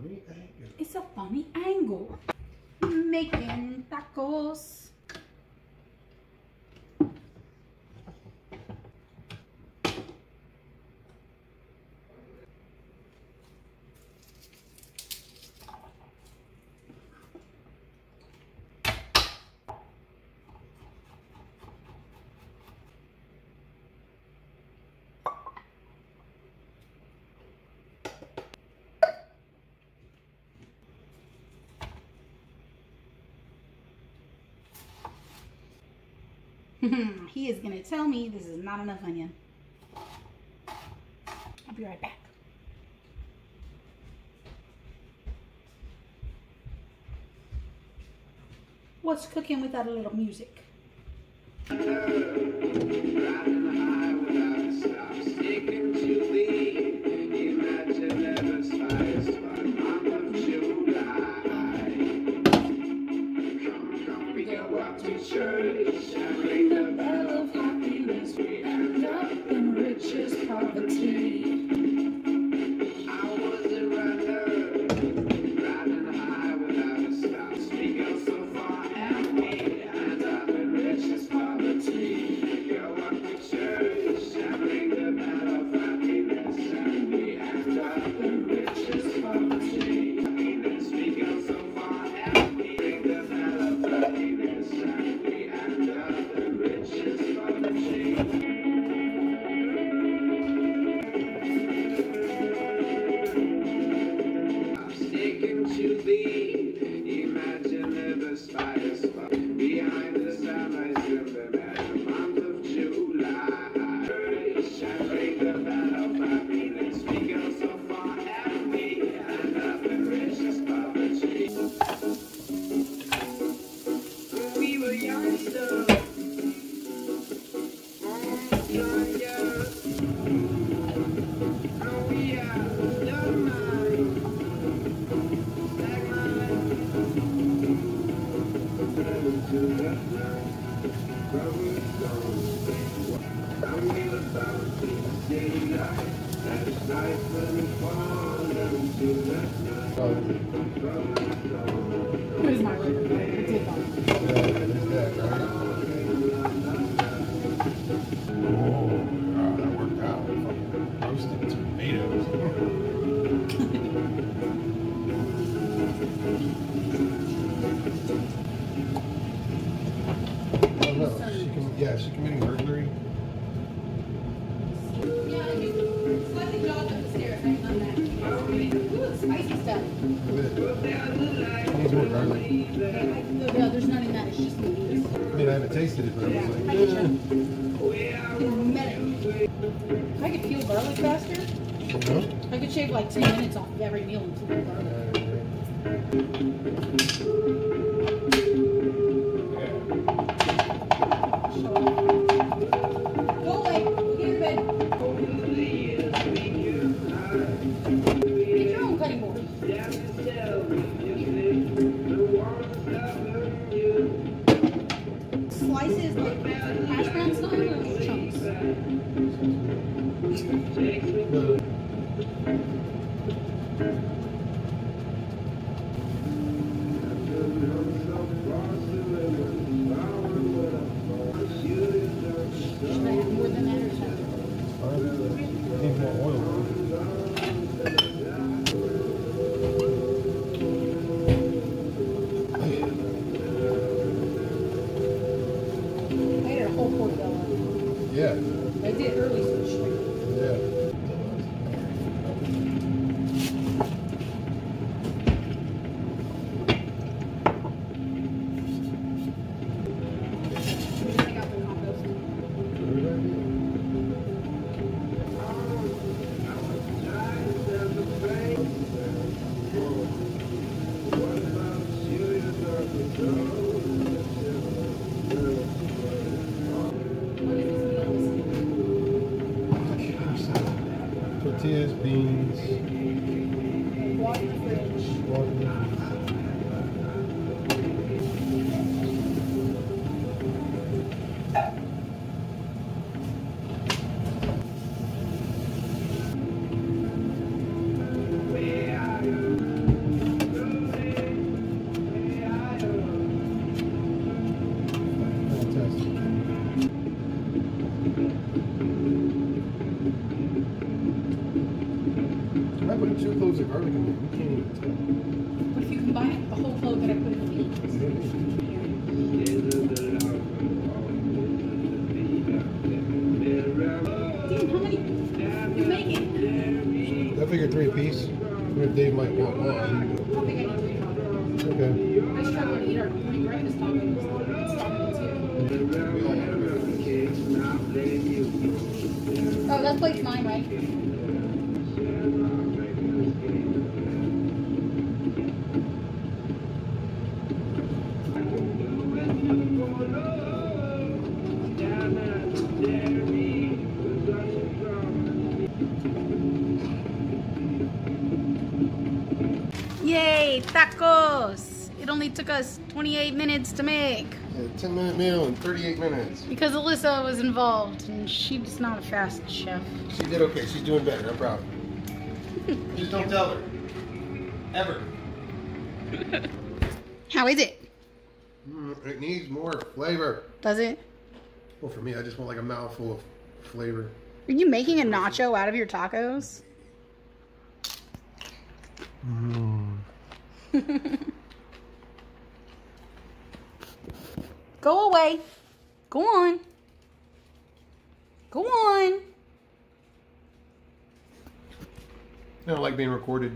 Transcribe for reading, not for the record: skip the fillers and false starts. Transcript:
funny angle. It's a funny angle. Making tacos. He is going to tell me this is not enough onion. I'll be right back. What's cooking without a little music? Where's my record? That worked out. Roasted tomatoes. Oh no, she's committing burglary. Yeah, he's slightly jogged up the stairs. I love that. Ooh, spicy stuff. Needs more garlic. No, there's none in that. It's just meat. I mean, I haven't tasted it, but I was like, I could peel garlic faster. I could shave like 10 minutes off of every meal and peel garlic. Go away. Go get your bed. Get your own cutting board. Slices like hash brown style or little chunks? Should I have more than that or something? need more oil. I ate a whole portobello. Yeah. I did early so it's straight. Yeah. I got the compost. Tortillas, beans, Water in the fridge. water. the garlic in there? We can't even tell. What if you combine it with the whole clove that I put in the meat? Dude, how many you making? I figured 3 apiece. Dave might want one. I think I need 3 tacos. Okay. I struggle to eat our breakfast tacos. Oh, that plate's mine, right? Yay, tacos! It only took us 28 minutes to make. Yeah, 10-minute meal in 38 minutes. Because Alyssa was involved, and she's not a fast chef. She did okay. She's doing better. I'm proud. Just don't tell her. Ever. How is it? It needs more flavor. Does it? Well, for me, I just want like a mouthful of flavor. Are you making a nacho out of your tacos? Go away. Go on. Go on. I don't like being recorded.